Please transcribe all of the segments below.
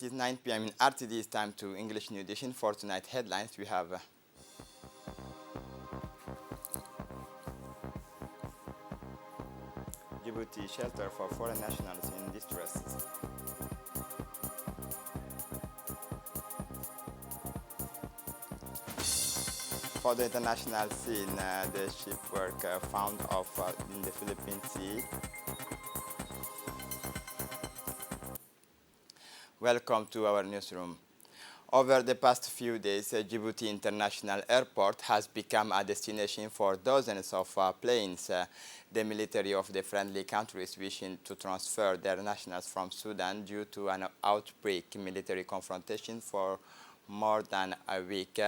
is 9 p.m. in RTD. It's time to English New Edition. For tonight headlines, we have Djibouti shelter for foreign nationals in distress. For the international scene, the shipwreck found off in the Philippine Sea. Welcome to our newsroom. Over the past few days, Djibouti International Airport has become a destination for dozens of planes. The military of the friendly countries wishing to transfer their nationals from Sudan due to an outbreak military confrontation for more than a week.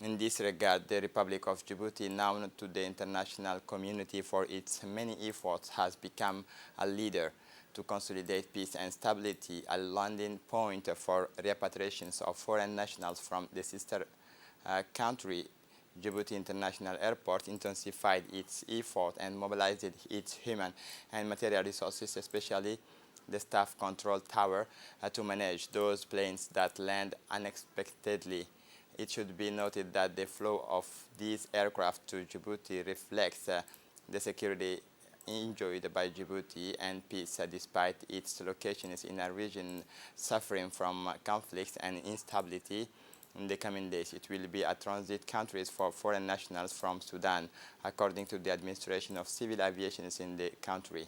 In this regard, the Republic of Djibouti, known to the international community for its many efforts, has become a leader to consolidate peace and stability, a landing point for repatriations of foreign nationals from the sister country. Djibouti International Airport intensified its effort and mobilized its human and material resources, especially the staff control tower, to manage those planes that land unexpectedly. It should be noted that the flow of these aircraft to Djibouti reflects the security enjoyed by Djibouti and peace despite its locations in a region suffering from conflicts and instability. In the coming days, it will be a transit country for foreign nationals from Sudan, according to the Administration of Civil Aviation in the country.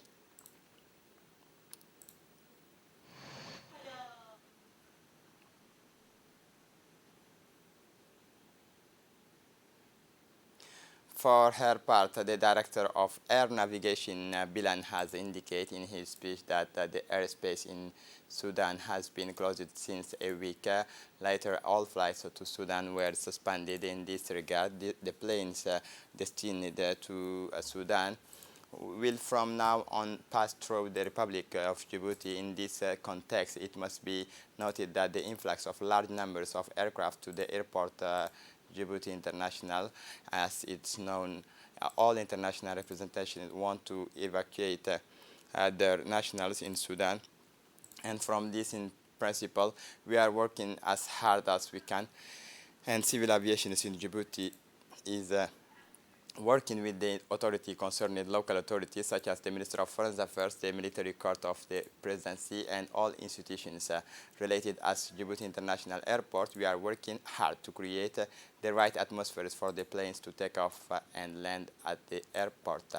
For her part, the director of air navigation, Bilan, has indicated in his speech that the airspace in Sudan has been closed since a week. Later, all flights to Sudan were suspended. In this regard, the planes destined to Sudan will from now on pass through the Republic of Djibouti. In this context, it must be noted that the influx of large numbers of aircraft to the airport Djibouti International, as it's known, all international representations want to evacuate their nationals in Sudan. And from this in principle, we are working as hard as we can. And civil aviation in Djibouti is working with the authority concerned local authorities such as the Minister of Foreign Affairs, the military court of the presidency, and all institutions related as Djibouti International Airport. We are working hard to create the right atmospheres for the planes to take off and land at the airport.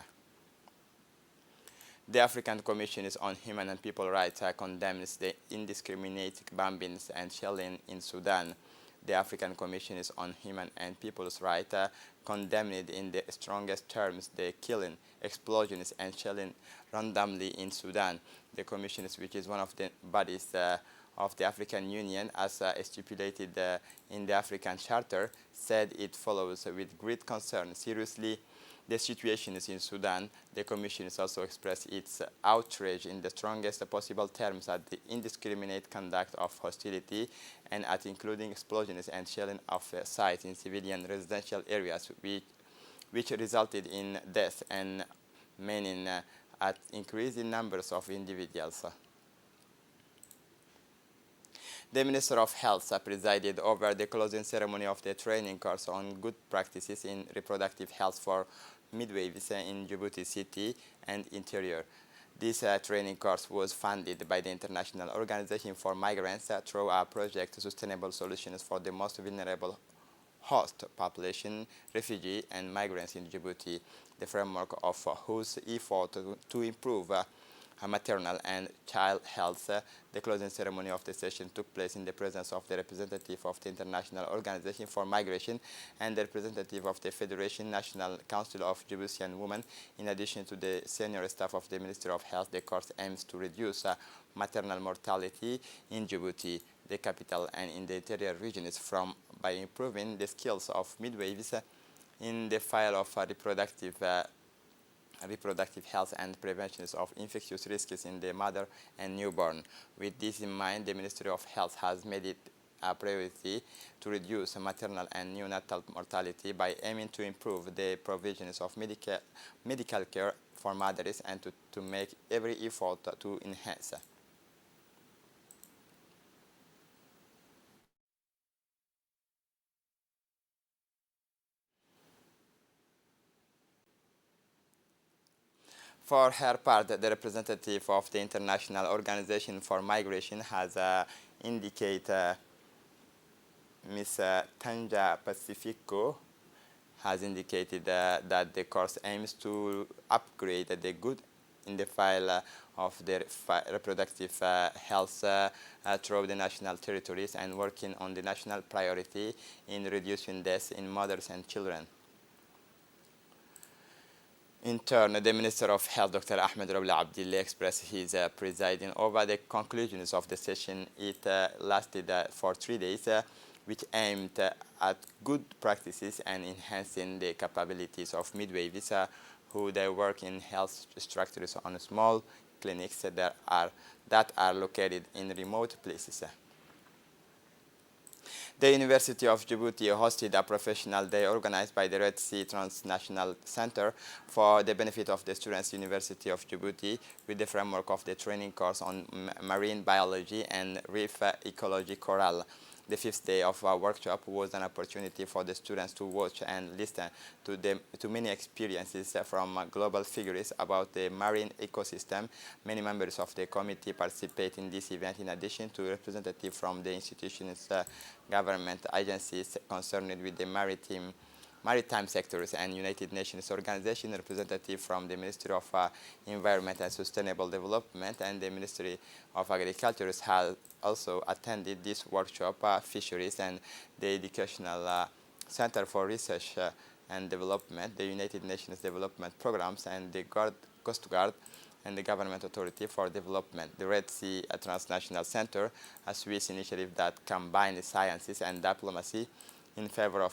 The African Commission on Human and People Rights condemns the indiscriminate bombings and shelling in Sudan. The African Commission on Human and People's Rights condemned in the strongest terms the killing, explosions, and shelling randomly in Sudan. The Commission, which is one of the bodies of the African Union, as stipulated in the African Charter, said it follows with great concern seriously the situation is in Sudan. The Commission has also expressed its outrage in the strongest possible terms at the indiscriminate conduct of hostility and at including explosions and shelling of sites in civilian residential areas, which resulted in death and maiming at increasing numbers of individuals. The Minister of Health presided over the closing ceremony of the training course on good practices in reproductive health for midwives in Djibouti City and interior. This training course was funded by the International Organization for Migrants through a project Sustainable Solutions for the Most Vulnerable Host Population, Refugee and Migrants in Djibouti, the framework of whose effort to improve maternal and child health. The closing ceremony of the session took place in the presence of the representative of the International Organization for Migration and the representative of the Federation National Council of Djiboutian Women. In addition to the senior staff of the Ministry of Health, the course aims to reduce maternal mortality in Djibouti, the capital, and in the interior regions by improving the skills of midwives in the field of reproductive health and prevention of infectious risks in the mother and newborn. With this in mind, the Ministry of Health has made it a priority to reduce maternal and neonatal mortality by aiming to improve the provisions of medical care for mothers and to make every effort to enhance For her part, the representative of the International Organization for Migration has indicated, Ms. Tanja Pacifico has indicated that the course aims to upgrade the good in the file of their reproductive health throughout the national territories and working on the national priority in reducing deaths in mothers and children. In turn, the Minister of Health, Dr. Ahmed Rabla Abdillah, expressed his presiding over the conclusions of the session. It lasted for 3 days, which aimed at good practices and enhancing the capabilities of midwives who they work in health structures on small clinics that are located in remote places. The University of Djibouti hosted a professional day organized by the Red Sea Transnational Center for the benefit of the students, University of Djibouti, with the framework of the training course on marine biology and reef ecology coral. The fifth day of our workshop was an opportunity for the students to watch and listen to many experiences from global figures about the marine ecosystem. Many members of the committee participate in this event in addition to representatives from the institutions, government agencies concerned with the maritime sectors and United Nations organization, representative from the Ministry of Environment and Sustainable Development and the Ministry of Agriculture has also attended this workshop. Fisheries and the Educational Center for Research and Development, the United Nations Development Programs, and the Coast Guard and the Government Authority for Development. The Red Sea Transnational Center, a Swiss initiative that combines sciences and diplomacy in favor of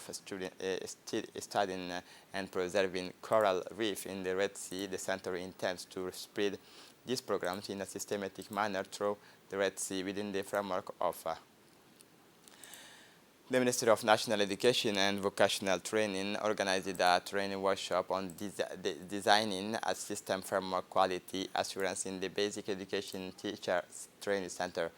studying and preserving coral reef in the Red Sea. The center intends to spread these programs in a systematic manner through the Red Sea within the framework of the Ministry of National Education and Vocational Training organized a training workshop on designing a system framework quality assurance in the Basic Education Teacher Training Center.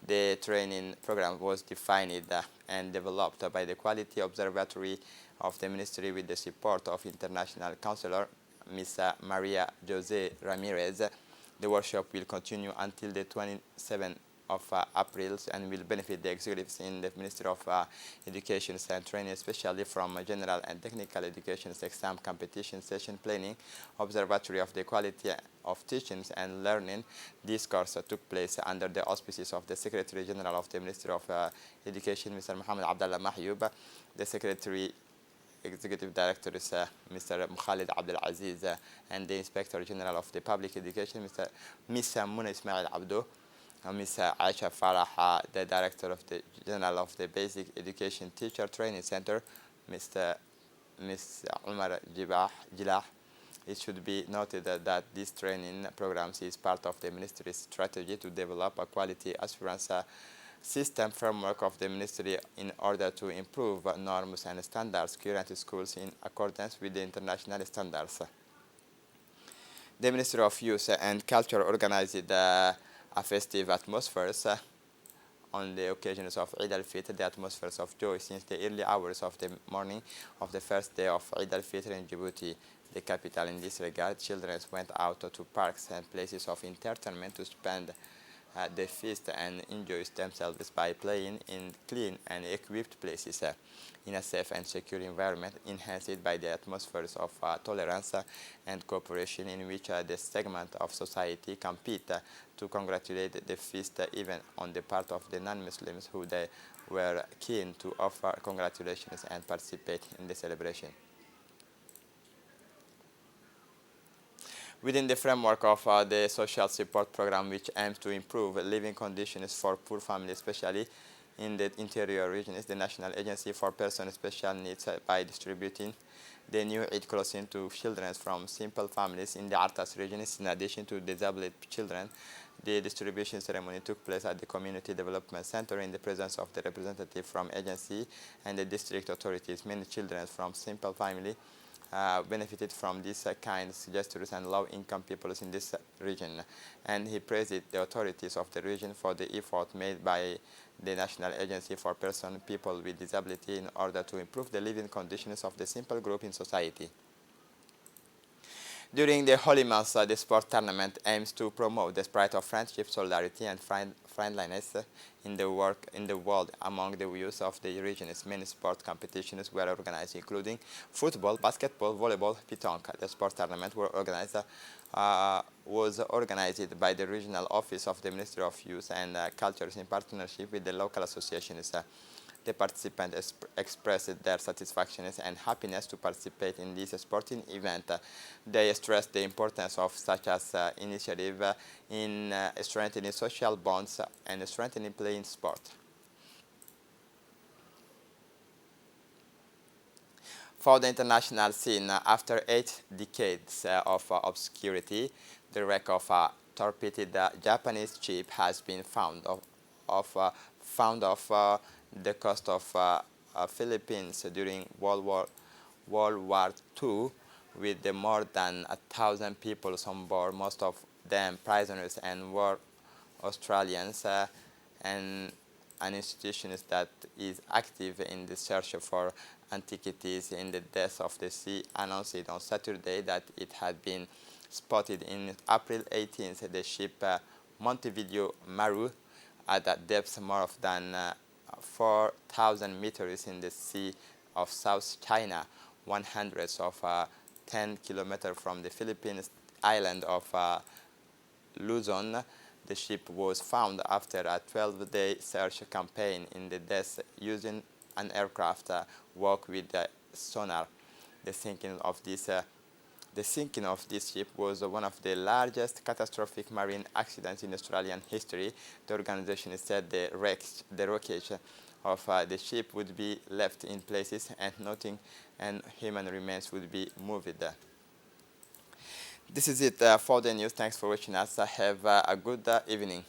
The training program was defined and developed by the Quality Observatory of the Ministry with the support of International Counselor Ms. Maria Jose Ramirez. The workshop will continue until the 27th of April and will benefit the executives in the Ministry of Education and Training, especially from general and technical education, exam competition, session planning, observatory of the quality of teaching and learning. This course took place under the auspices of the Secretary General of the Ministry of Education, Mr. Mohamed Abdallah Mahyoub, the Secretary Executive Director is Mr. Mukhalid Abdel Aziz, and the Inspector General of the Public Education, Ms. Muna Ismail Abdo, Ms. Aisha Farah, the Director of the General of the Basic Education Teacher Training Center, Ms. Umar Jilah. It should be noted that this training programs is part of the Ministry's strategy to develop a quality assurance system framework of the Ministry in order to improve norms and standards current schools in accordance with the international standards. The Ministry of Youth and Culture organized a festive atmospheres on the occasions of Eid al-Fitr, the atmospheres of joy since the early hours of the morning of the first day of Eid al-Fitr in Djibouti, the capital. In this regard, children went out to parks and places of entertainment to spend the feast and enjoy themselves by playing in clean and equipped places in a safe and secure environment, enhanced by the atmospheres of tolerance and cooperation in which the segment of society compete to congratulate the feast even on the part of the non-Muslims who they were keen to offer congratulations and participate in the celebration. Within the framework of the social support program, which aims to improve living conditions for poor families, especially in the interior regions, the National Agency for Persons with Special Needs by distributing the new Eid clothing to children from simple families in the Artas regions, in addition to disabled children. The distribution ceremony took place at the Community Development Center in the presence of the representative from agency and the district authorities. Many children from simple family benefited from these kind gestures and low-income people in this region, and he praised the authorities of the region for the effort made by the National Agency for People with Disability in order to improve the living conditions of the simple group in society. During the holy months, the sport tournament aims to promote the spirit of friendship, solidarity, and friendliness in the world among the youth of the regions. Many sport competitions were organized, including football, basketball, volleyball, petanque. The sport tournament was organized by the regional office of the Ministry of Youth and Culture in partnership with the local associations. The participants expressed their satisfaction and happiness to participate in this sporting event. They stressed the importance of such as initiative in strengthening social bonds and strengthening playing sport. For the international scene, after 8 decades of obscurity, the wreck of a torpedoed Japanese ship has been found off the coast of Philippines during World War II, with the more than 1,000 people on board, most of them prisoners and war Australians, and an institution that is active in the search for antiquities in the depths of the sea announced on Saturday that it had been spotted in April 18th. The ship Montevideo Maru at a depth more than 4,000 meters in the Sea of South China, 10 kilometers from the Philippines island of Luzon. The ship was found after a 12-day search campaign in the depths using an aircraft work with sonar. The sinking of this ship was one of the largest catastrophic marine accidents in Australian history. The organization said the wreckage of the ship would be left in places and nothing, and human remains would be moved. This is it for the news. Thanks for watching us. Have a good evening.